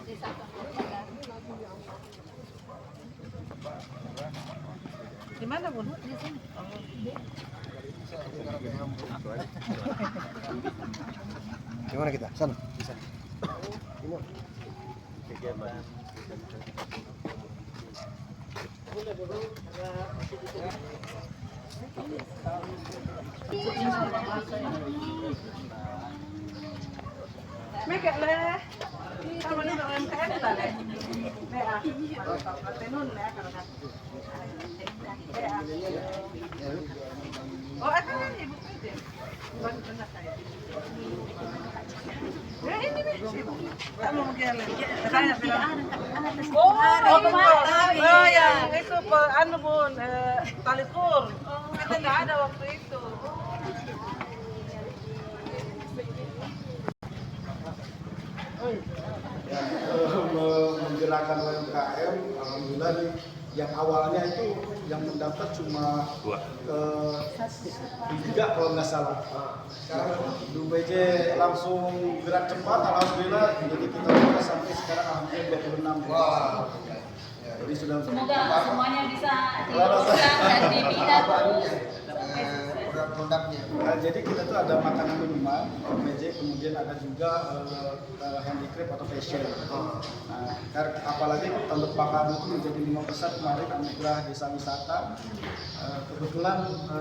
Di mana, Bun? Di sini. Gimana kita? Sana, di sana. Ini Kegiatan. Meka lah. Sama ni UMKM lah leh. Mea. Tenun ya karena. Oh, ada ni ibu itu. Baru pernah saya. Ya ini nih. Kamu mau jalan? Saya bilang. Oh ya, itu anu Bun, tali kur. Kita nggak ada waktu itu. Menggerakkan UMKM, alhamdulillah nih, yang awalnya itu yang mendaftar cuma 3 kalau nggak salah. Sekarang DUBJ langsung gerak cepat, alhamdulillah. Jadi kita buka sampai sekarang hampir 26. Wah. Jadi sudah Semoga semuanya bisa diluruskan dan dibina terus. Produk-produknya. Jadi kita tuh ada makanan minuman, DUBJ, kemudian ada juga handicraft atau fashion. Nah, apalagi tanduk pakan itu menjadi 5 besar kemarin anugerah desa wisata. Kebetulan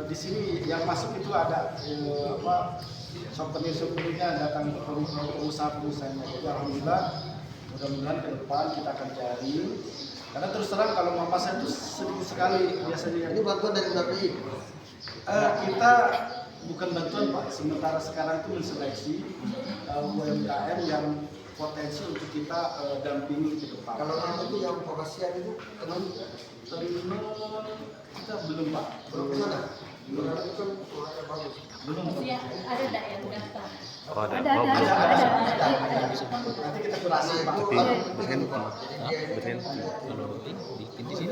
di sini yang masuk itu ada souvenir-souvenirnya datang ke pengusaha-pengusahanya. Jadi alhamdulillah, mudah-mudahan ke depan kita akan cari. Karena terus terang kalau memasak itu sedikit sekali biasanya. Ini bantuan dari BPI. Kita bukan bantuan Pak, sementara sekarang itu menseleksi UMKM yang potensi untuk kita dampingi ke depan. Kalau nanti itu yang vokasian itu tenun Kita belum Pak, belum ada. Belum ada itu kan orangnya bagus. belum. Ya, ada enggak yang daftar? Oh, ada. Ada. Nanti kita kurasi Pak. Di sini.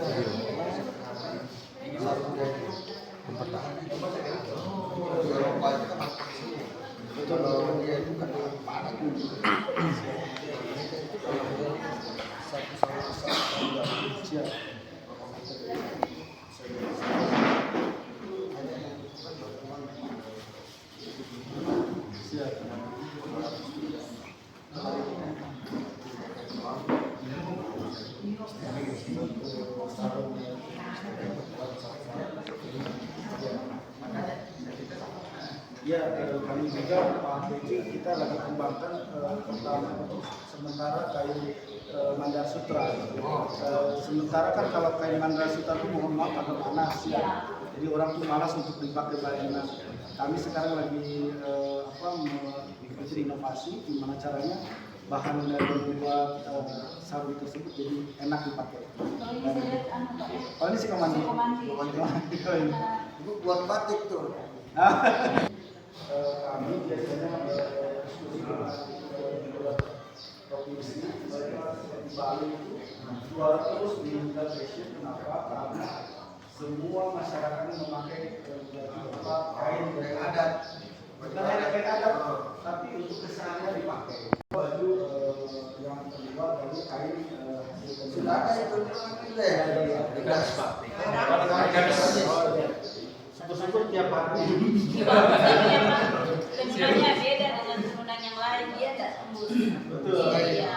Eropa itu kan kalau dia itu kan padat. Siap. Siap. Ya, kami juga Pak BJ kita lagi kembangkan pertama untuk sementara kain Mandar Sutra. Sementara kan kalau kain Mandar Sutra itu mohon maaf agak panas ya. Jadi orang tuh malas untuk dipakai bayangan. Kami sekarang lagi mengikuti inovasi gimana caranya bahan dari membuat sarung tersebut jadi enak dipakai. Oh ini si komando. Itu buat batik tuh. Kami biasanya diskusi dengan provinsi di Bali itu jual terus di fashion. Kenapa? Karena semua masyarakat memakai kain yang adat. Bukan hanya kain adat, tapi untuk keseharian dipakai. Baju yang terbuat dari kain hasil Sudah ada itu syukur-syukur tiap hari. Tenunannya beda dengan tenunan yang lain, dia enggak tembus. Betul. Iya.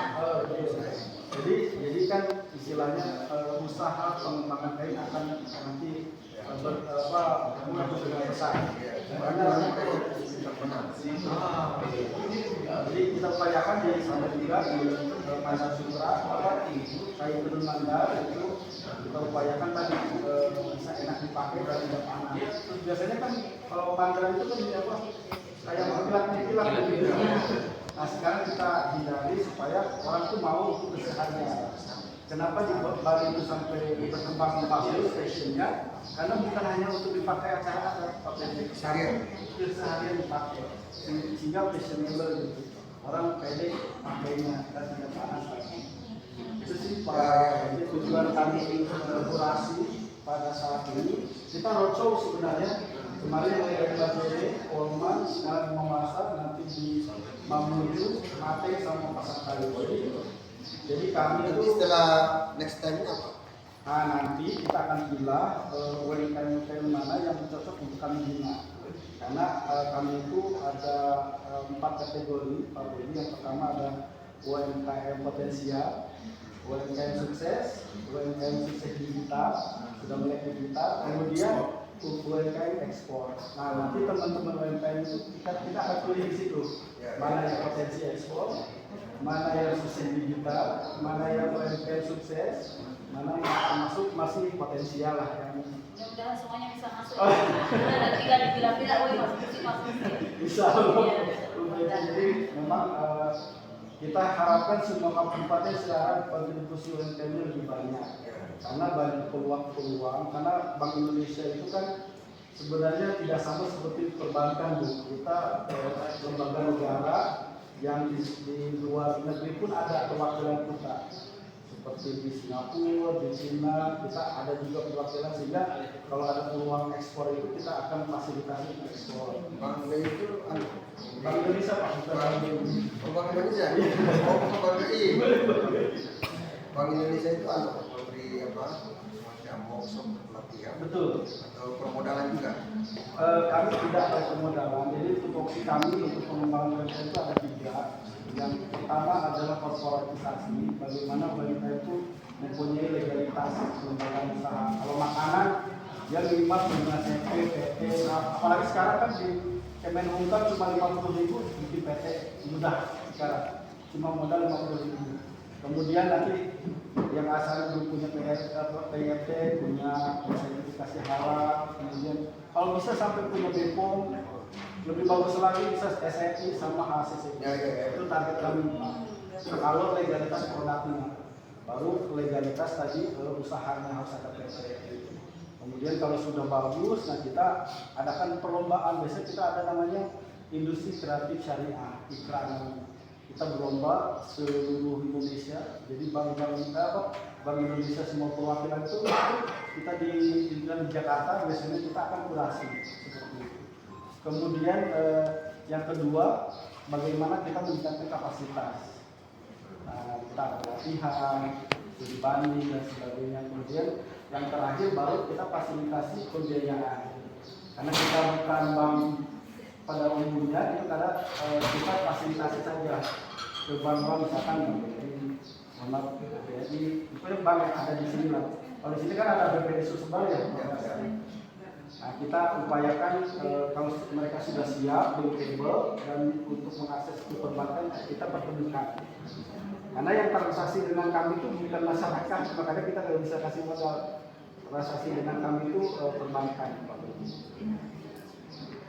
Jadi kan istilahnya usaha pengembangan kain akan nanti maju dengan besar. Karena jadi kita upayakan di sana juga di Mandar Sutra kain tenun Mandar itu kita upayakan tadi bisa enak dipakai dan tidak panas. Terus biasanya kan kalau Mandar itu kan kayak pilat-pilat gitu. Nah sekarang kita hindari supaya orang tuh mau untuk keseharian. Kenapa di Bali itu sampai berkembang bagus fashionnya? Karena bukan hanya untuk dipakai acara-acara, tapi seharian dipakai. Sehingga fashionable gitu. Orang pede pakainya dan tidak panas lagi. Itu sih Pak. Jadi tujuan kami kolaborasi pada saat ini. Kita roadshow sebenarnya kemarin dari BPD, Polman, sekarang di Mamasa, nanti di Mamuju, Mate sama Pasar Kayu. Jadi kami Nanti itu setelah next time apa? nah, nanti kita akan pilih UMKM mana yang cocok untuk kami bina. Karena kami itu ada 4 kategori. Yang pertama ada UMKM potensial, UMKM sukses, UMKM sukses digital, sudah mulai digital, kemudian UMKM ekspor. Nah, nanti teman-teman UMKM itu kita akan pilih di situ mana yang potensi ekspor, mana yang sukses digital, mana yang UMKM sukses, mana yang masih potensial lah yang Mudah-mudahan semuanya bisa masuk. Ada tinggal dipilah-pilah, woi masuk. bisa jadi memang kita harapkan semua kabupaten sekarang kontribusi UMKM lebih banyak karena banyak peluang karena Bank Indonesia itu kan sebenarnya tidak sama seperti perbankan, Bu. Kita lembaga negara yang di luar negeri pun ada perwakilan kita seperti di Singapura, di Cina, kita ada juga perwakilan sehingga kalau ada peluang ekspor itu kita akan fasilitasi ekspor. Bank itu Bank Indonesia Pak, Bank Indonesia. Oh, Bank BI. Bank Indonesia itu memberi apa? Macam workshop pelatihan. Betul. Atau permodalan juga. Kami tidak ada permodalan, jadi tupoksi kami untuk pengembangan UMKM itu ada 3. Yang pertama adalah korporatisasi, bagaimana UMKM itu mempunyai legalitas lembaga usaha. Kalau makanan, dia minimal punya CP, PT, apalagi sekarang kan di Kemenhukam cuma 50.000 bikin PT, mudah sekarang, cuma modal 50.000. Kemudian nanti yang asalnya belum punya PRT, punya sertifikasi halal, kemudian kalau bisa sampai punya BPOM, lebih bagus lagi bisa SNI sama ACC. Itu target kami. Kalau legalitas produknya, baru legalitas tadi usahanya harus ada PT. Kemudian kalau sudah bagus, nah kita adakan perlombaan. Biasanya kita ada namanya industri kreatif syariah, IKRA namanya. Kita berlomba seluruh Indonesia. Jadi Bank Indonesia semua perwakilan itu kita di Jakarta biasanya kita akan kurasi seperti itu. Kemudian yang kedua, bagaimana kita meningkatkan kapasitas. Nah, kita ada latihan, studi banding dan sebagainya. Kemudian yang terakhir baru kita fasilitasi pembiayaan. Karena kita bukan bank pada umumnya, itu karena kita fasilitasi saja ke bank-bank misalkan BRI, itu bank yang ada di sini lah. Kalau di sini kan ada BPD Sulsel ya. Nah, kita upayakan kalau mereka sudah siap, bankable dan untuk mengakses ke perbankan kita pertemukan. Karena yang transaksi dengan kami itu bukan masyarakat, makanya kita tidak bisa kasih modal. Transaksi dengan kami itu perbankan.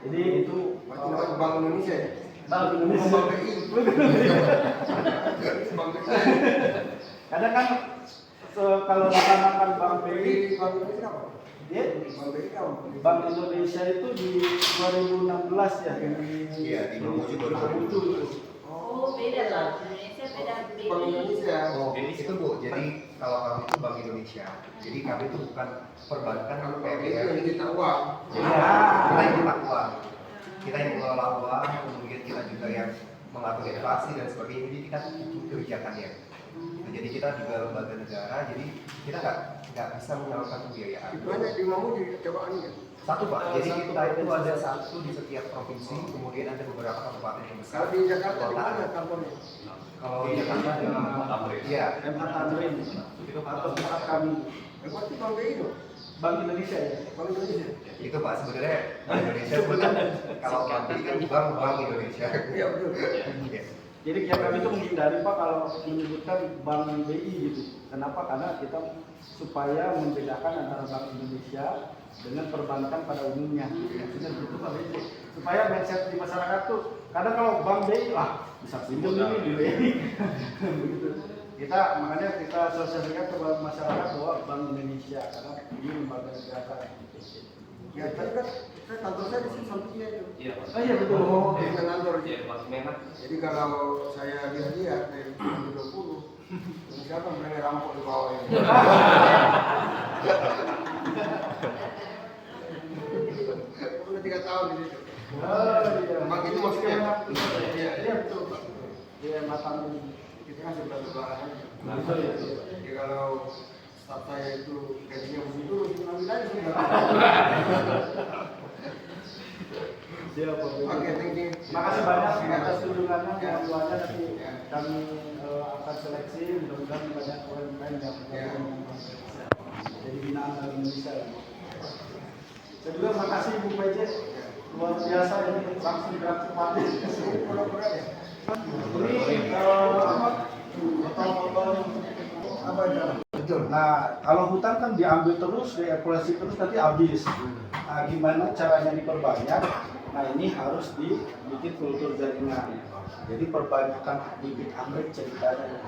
Jadi itu Bank Indonesia ya? Bank Indonesia. Bank BI. Bank BI. Kadang kan kalau makan Bank BI, Bank Indonesia apa? dia Bank BI apa? Bank Indonesia itu di 2016 ya yang Iya, di Mamuju baru. Mamuju. Oh, beda lah. Indonesia beda. Bank Indonesia. Oh, itu Bu, jadi kalau kami itu Bank Indonesia. Jadi kami itu bukan perbankan Kalau kayak Bank BI yang kita uang. Jadi kita yang kita uang, kita yang mengelola uang, kemudian kita juga yang mengatur inflasi dan sebagainya. Jadi kita butuh kebijakannya. Jadi kita juga lembaga negara, jadi kita nggak bisa menyalurkan pembiayaan. Itu hanya di Mamuju cobaan ya. Satu Pak, jadi kita itu ada satu di setiap provinsi, kemudian ada beberapa kabupaten yang besar. Kalau di Jakarta di mana kantornya? Kalau di Jakarta di Tamrin. Iya. MH Tamrin Itu atau pusat kami Berarti Bank BI itu? Bank Indonesia ya. Bank Indonesia. Itu Pak sebenarnya Bank Indonesia bukan kalau nanti kan Bank Indonesia. Iya betul. Iya. Jadi yang kami itu menghindari Pak kalau menyebutkan Bank BI gitu. Kenapa? Karena kita supaya membedakan antara Bank Indonesia dengan perbankan pada umumnya. Maksudnya begitu Pak. Supaya mindset di masyarakat tuh kadang kalau Bank BI lah bisa pinjam ini di BI. Begitu. Makanya kita sosialisasikan kepada masyarakat bahwa Bank Indonesia karena ini lembaga negara. Ya tadi kan kantor saya di sini sampingnya itu. Iya, Pak. Oh iya betul. Di kantor. Iya, Pak. Memang. Jadi kalau saya lihat dari 2020, siapa yang berani rampok di bawah ini? Udah 3 tahun di situ. Oh iya. Bank itu maksudnya? Iya betul Pak. Iya matang. Itu Ini kan sebelah-sebelahan. Betul ya. Jadi kalau staff saya itu gajinya begitu, ngambil aja sudah. Siap, Pak. Oke, thank you. Makasih banyak atas kunjungannya, bantuannya. Nanti kami akan seleksi, mudah-mudahan banyak UMKM yang jadi binaan dari Indonesia. Saya juga makasih Bu PJ, luar biasa ini langsung gerak cepat. Ini foto-foto apa aja? Betul. Nah, kalau hutan kan diambil terus, dieksplorasi terus nanti habis. Nah, gimana caranya diperbanyak? Nah, ini harus dibikin kultur jaringan. Jadi perbanyakan bibit anggrek ceritanya.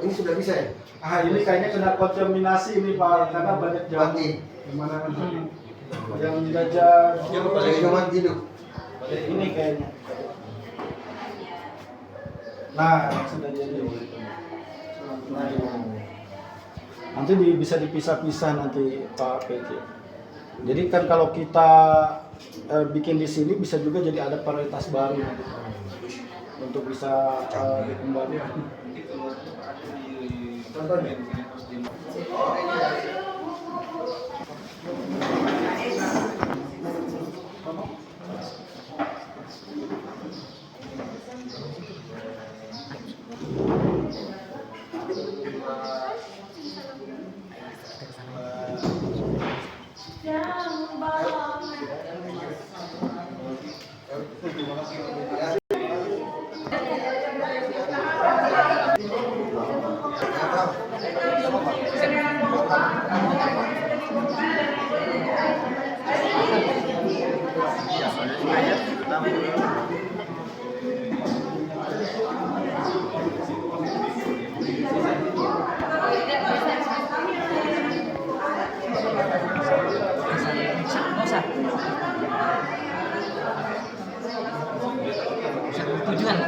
Ini sudah bisa ya? Ah, ini kayaknya kena kontaminasi ini Pak, karena banyak Mati. Gimana yang menjajah Yang mati hidup. ini kayaknya. Nah, sudah jadi. Nah, nanti bisa dipisah-pisah nanti Pak PJ. Jadi kan kalau kita bikin di sini bisa juga jadi ada varietas baru nanti, untuk bisa dikembangkan. Contohnya. Tujuan.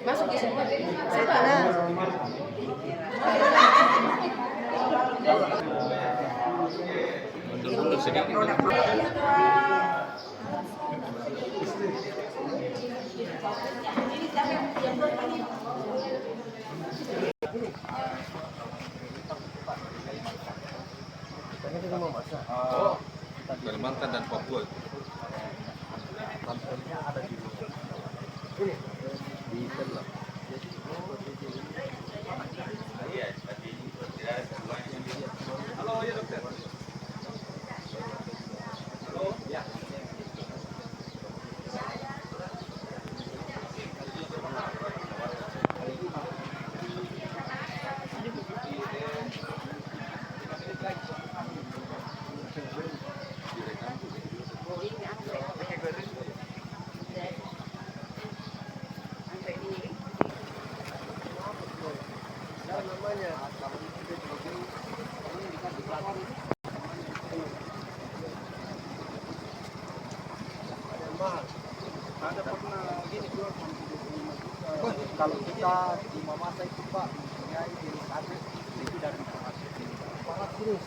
Masuk di sini. Mundur sedikit. Kalimantan dan Papua. Di Sebelah. Halo, ya dokter. Halo, ya. Ada pernah gini kalau kita di Mamasa itu Pak, ya di Sabit itu dari sangat terus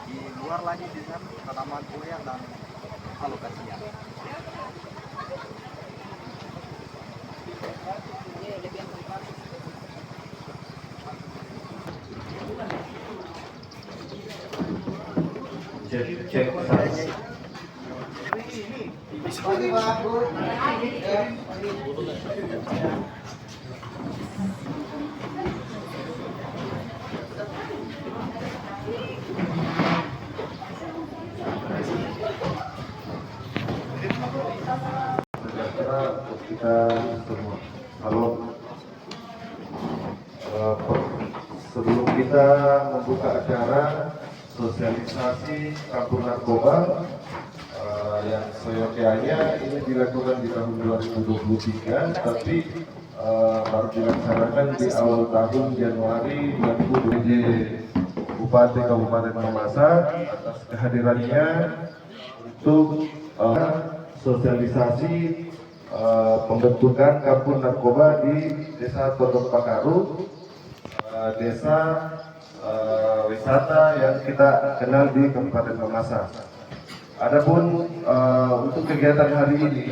di luar lagi dengan tanaman goyang dan alokasinya. Cek. Pagi Pak, Bu. Ya. sejahtera untuk kita semua. Halo. Sebelum kita membuka acara sosialisasi kampung narkoba yang seyogyanya ini dilakukan di tahun 2023, tapi baru dilaksanakan di awal tahun Januari 2020. Bupati Kabupaten Mamasa atas kehadirannya untuk sosialisasi pembentukan kampung narkoba di Desa Tondok Pakaru, desa wisata yang kita kenal di Kabupaten Mamasa. Adapun untuk kegiatan hari ini,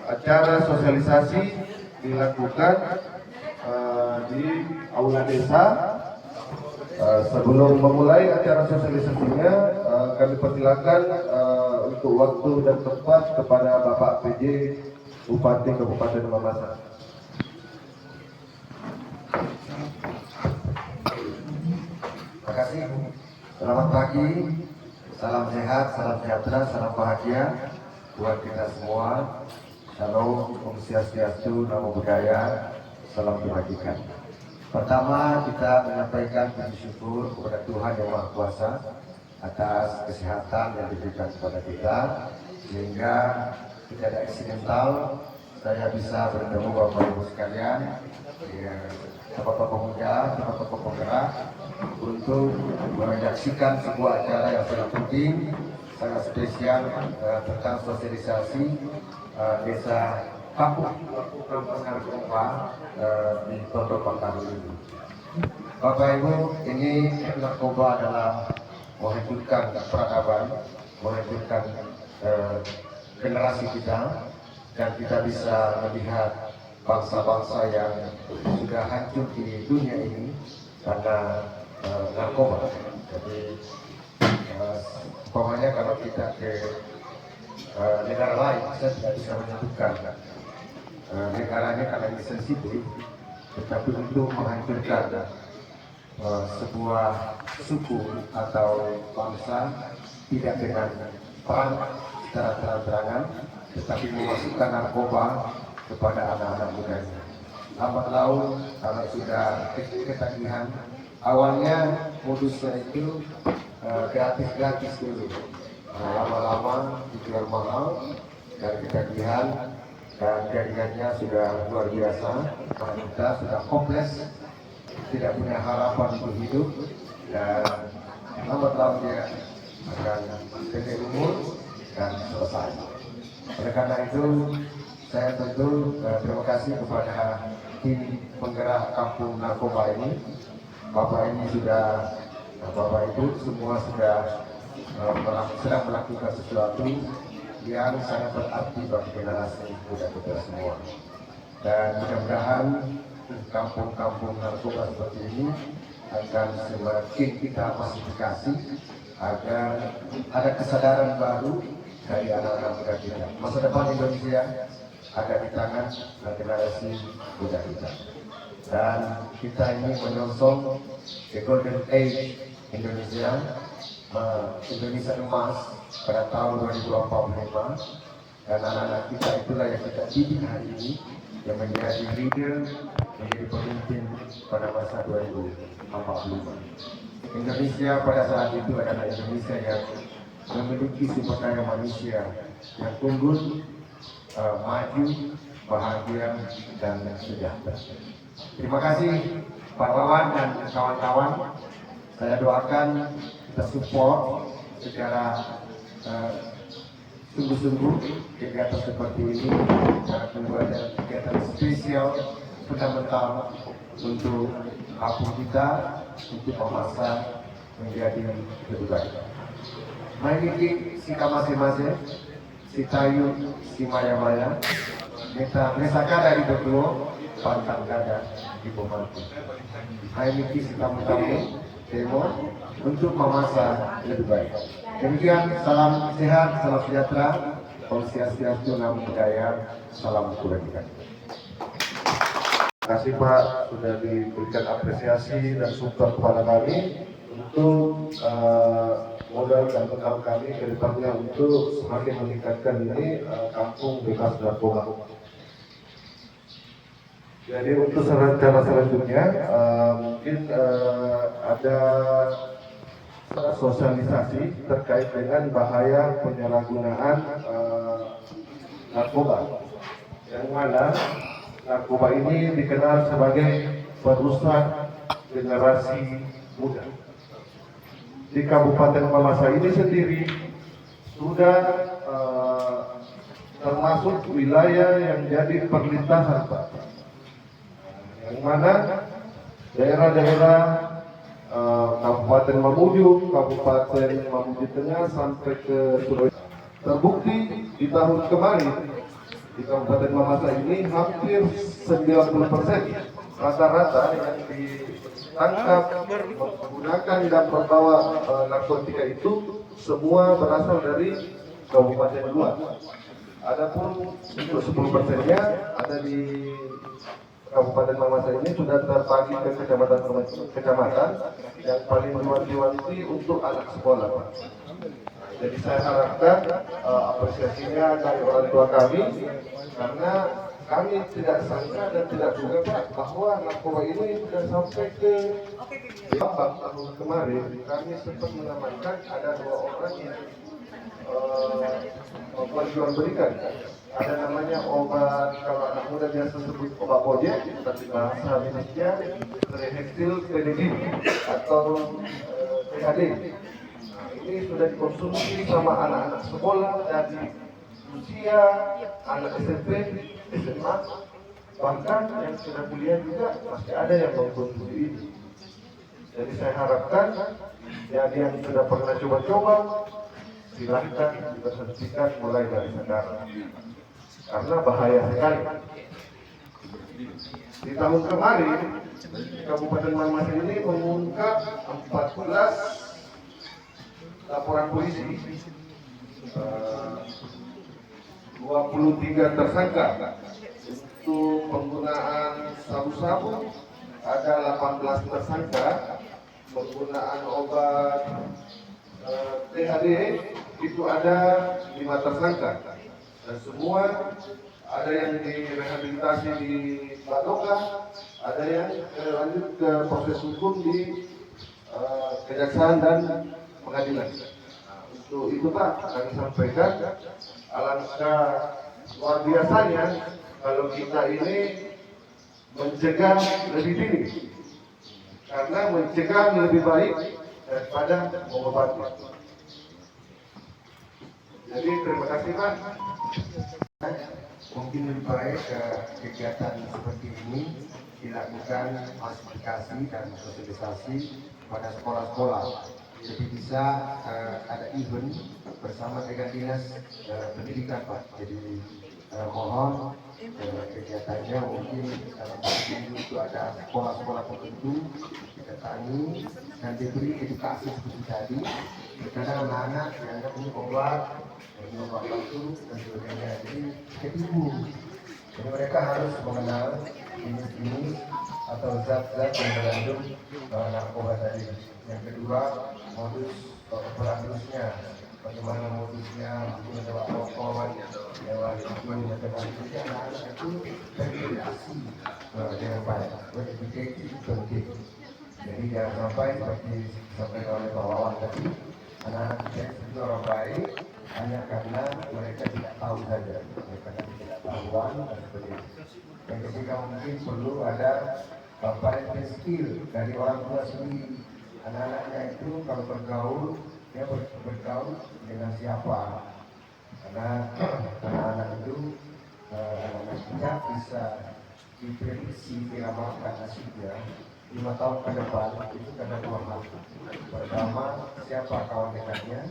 acara sosialisasi dilakukan di aula desa. Sebelum memulai acara sosialisasinya, kami persilakan untuk waktu dan tempat kepada Bapak PJ Bupati Kabupaten Mamasa. Terima kasih. Selamat pagi, salam sehat, salam sejahtera, salam bahagia buat kita semua. Shalom, Om Swastiastu, Namo Buddhaya, salam kebajikan. Pertama, kita menyampaikan puji syukur kepada Tuhan Yang Maha Kuasa atas kesehatan yang diberikan kepada kita, sehingga tidak ada insidental saya bisa bertemu Bapak Ibu sekalian, tokoh pemuda, tokoh penggerak, untuk menyaksikan sebuah acara yang sangat penting, sangat spesial tentang sosialisasi desa kampung narkoba di Tondok Pakaru ini. Bapak Ibu, ini narkoba adalah menghancurkan peradaban, menghancurkan generasi kita, dan kita bisa melihat bangsa-bangsa yang sudah hancur di dunia ini karena narkoba. Jadi umpamanya kalau kita ke negara lain, saya tidak bisa menyebutkan negaranya karena ini sensitif, tetapi untuk menghancurkan sebuah suku atau bangsa tidak dengan perang secara terang-terangan, tetapi memasukkan narkoba kepada anak-anak mudanya. Lambat laun kalau sudah ketagihan, awalnya modusnya itu gratis dulu, lama-lama dijual mahal dan ketagihan, dan jaringannya sudah luar biasa. Kita sudah hopeless, tidak punya harapan untuk hidup, dan lambat laun dia akan pendek umur dan selesai. Oleh karena itu, saya tentu terima kasih kepada tim penggerak kampung narkoba ini. Bapak ini sudah, Bapak Ibu semua sudah sedang melakukan sesuatu yang sangat berarti bagi generasi muda kita semua. Dan mudah-mudahan kampung-kampung narkoba seperti ini akan semakin kita masifikasi agar ada kesadaran baru dari anak-anak muda kita. Masa depan Indonesia ada di tangan generasi muda kita. Dan kita ini menyongsong the golden age Indonesia, Indonesia emas pada tahun 2045, dan anak-anak kita itulah yang kita didik hari ini, yang menjadi leader, menjadi pemimpin pada masa 2045. Indonesia pada saat itu adalah Indonesia yang memiliki sumber daya manusia yang unggul, maju, bahagia, dan sejahtera. Terima kasih Pak Wawan dan kawan-kawan. Saya doakan kita support secara sungguh-sungguh kegiatan seperti ini, karena membuat kegiatan spesial fundamental untuk kampung kita, untuk Mamasa menjadi lebih baik. Maiki si masing-masing, si tayu, si maya-maya, kita mesakan dari berdua, pantang dada di pembantu. Maiki si tamu-tamu, demo untuk Mamasa lebih baik. Demikian, salam sehat, salam sejahtera, Om Swastiastu, Namo Buddhaya, salam kebajikan. Terima kasih Pak sudah diberikan apresiasi dan support kepada kami untuk modal dan bekal kami ke depannya untuk semakin meningkatkan ini kampung bebas narkoba. Jadi untuk rencana selanjutnya mungkin ada sosialisasi terkait dengan bahaya penyalahgunaan narkoba, yang mana narkoba ini dikenal sebagai perusak generasi muda. Di Kabupaten Mamasa ini sendiri sudah termasuk wilayah yang jadi perlintasan, Pak, yang mana daerah-daerah Kabupaten Mamuju, Kabupaten Mamuju Tengah sampai ke Sulawesi. Terbukti di tahun kemarin di Kabupaten Mamasa ini hampir 90% rata-rata yang ditangkap menggunakan dan membawa narkotika itu semua berasal dari kabupaten luar. Adapun untuk 10%-nya ada di Kabupaten Mamasa ini sudah terbagi ke kecamatan yang paling diwanti-wanti untuk anak sekolah, Pak. Jadi saya harapkan apresiasinya dari orang tua kami, karena kami tidak sangka dan tidak duga, Pak, bahwa narkoba ini sudah sampai ke Bambang. Tahun kemarin kami sempat mengamankan ada 2 orang yang berjual-belikan. Ada namanya obat, kalau anak muda biasa sebut obat projek, tapi bahasa medisnya trihexylphenidin atau THD. Ini sudah dikonsumsi sama anak-anak sekolah dari usia anak SMP, SMA, bahkan yang sudah kuliah juga masih ada yang mengkonsumsi ini. Jadi saya harapkan yang sudah pernah coba-coba silahkan diberhentikan mulai dari sekarang, karena bahaya sekali. Di tahun kemarin Kabupaten Mamasa ini mengungkap 14 laporan polisi, 23 tersangka untuk penggunaan sabu-sabu, ada 18 tersangka penggunaan obat THD, itu ada 5 tersangka, dan semua ada yang direhabilitasi di Batoka, ada yang lanjut ke proses hukum di Kejaksaan dan Pengadilan. Untuk itu, Pak, kami sampaikan alangkah luar biasanya kalau kita ini mencegah lebih dini, karena mencegah lebih baik daripada mengobati. Jadi terima kasih, Pak. Mungkin lebih baik kegiatan seperti ini dilakukan klasifikasi dan sosialisasi pada sekolah-sekolah. Jadi bisa ada event bersama dengan dinas pendidikan, Pak. Jadi mohon kegiatannya mungkin dalam satu minggu itu ada sekolah-sekolah tertentu didatangi dan diberi edukasi seperti tadi. Kadang anak-anak dianggap ini obat, minum obat itu dan sebagainya. Jadi ketipu. Jadi mereka harus mengenal jenis-jenis atau zat-zat yang mengandung narkoba tadi. Yang kedua, modus operandusnya, bagaimana modusnya, mungkin lewat telepon, lewat email, macam-macam. Jadi anak-anak itu terindikasi dengan baik, verifikasi itu penting. Jadi jangan sampai seperti disampaikan oleh Pak Wawan tadi, anak-anak itu orang baik hanya karena mereka tidak tahu saja, karena tidak tahuan dan sebagainya. Yang ketiga, mungkin perlu ada parenting skill dari orang tua sendiri. Anak-anaknya itu kalau bergaul, dia bergaul dengan siapa? Karena anak-anak itu anak-anaknya bisa diprediksi diramalkan nasibnya 5 tahun ke depan itu karena 2 hal. Pertama, siapa kawan dekatnya,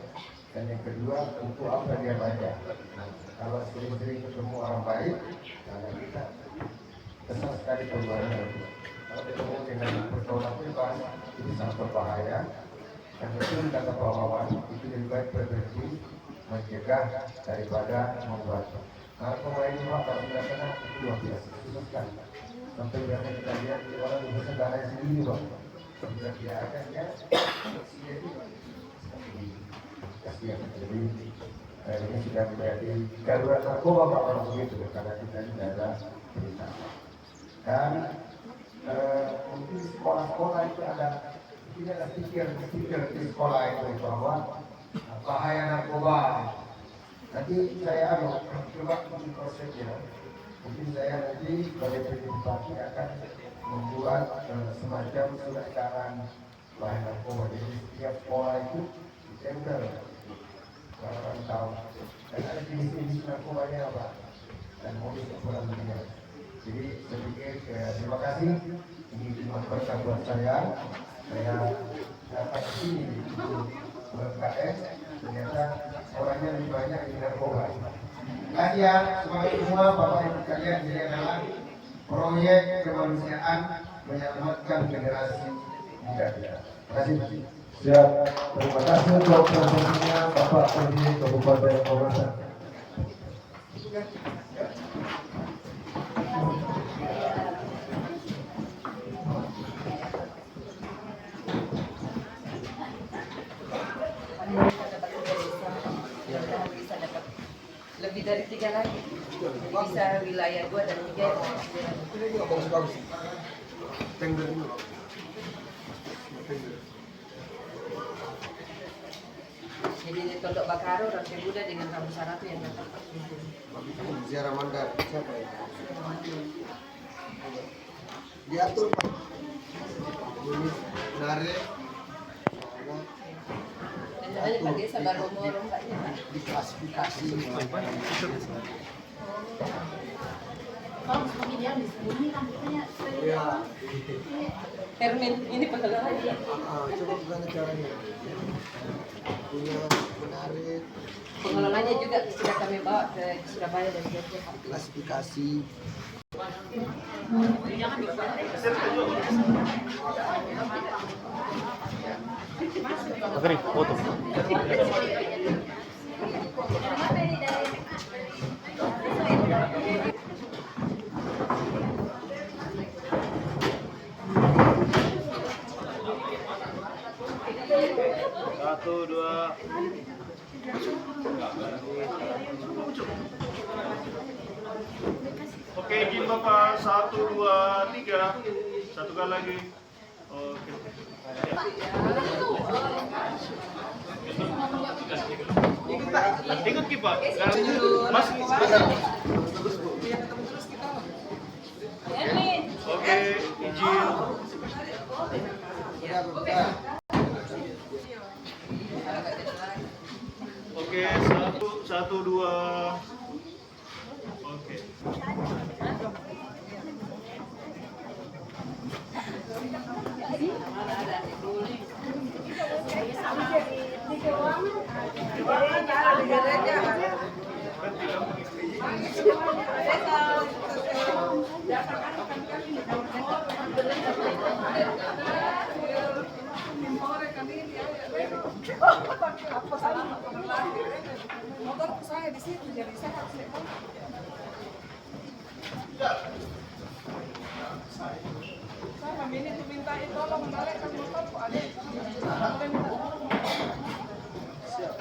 dan yang kedua, untuk apa dia baca. Kalau sering-sering ketemu orang baik, anak kita besar sekali peluangnya. Kalau ketemu dengan pergaulan bebas, itu sangat berbahaya. Dan betul kata Pak Wawan, itu lebih baik preventif, mencegah daripada membuat. Narkoba ini, Pak, kalau sudah kena itu luar biasa, susah sekali. Sampai biasa kita lihat orang yang bersaudara sendiri, Pak. Sudah tidak ada ya, dia itu kasihan. Jadi ini sudah menjadi darurat narkoba Pak kalau begitu, karena kita di daerah desa. Dan mungkin sekolah-sekolah itu ada stiker di sekolah itu bahwa bahaya narkoba. Nanti saya coba di prosesnya. Mungkin saya nanti sebagai partisipasi akan membuat semacam surat edaran bahaya narkoba. Jadi setiap sekolah itu ditempel orang tahu. Dan ada jenis-jenis narkobanya apa dan modus operandinya. Jadi saya pikir terima kasih. Ini cuma berkat buat saya. Saya dapat ini untuk UMKM. Ternyata orangnya lebih banyak di narkoba. Terima kasih ya, semangat semua Bapak Ibu sekalian. Ini adalah proyek kemanusiaan menyelamatkan generasi muda kita. Terima kasih. Siap. Terima kasih untuk presentasinya Bapak Pedi Kabupaten Pamekasan. Lebih dari 3 lagi. Bisa wilayah 2 dan 3 yang Bagus-bagus. Tender ini. jadi ini Tondok Bakaro, Rantai Buddha dengan Kampung Saratu yang dapat. Ziarah Mandar. Siapa ya? Diatur Pak. Ini nare. Dan namanya Pak Desa Baromoro, Pak ya Pak. Diklasifikasi. Kalau pemilihan di sini kan katanya Ya. Hermin, ini pengelolanya. Coba gimana caranya? Punya menarik Pengelolanya juga sudah kami bawa ke Surabaya dan Jogja Pak. klasifikasi. Satu, dua. Oke, izin Bapak. 1, 2, 3. Satu kali lagi. Oke. Ikut Ki Pak. Mas. Oke, izin. Oke, 1, 2. Oke. Motor saya di situ, jadi saya harus lihat. Saya ini diminta tolong menaikkan motor kok ada. Siap.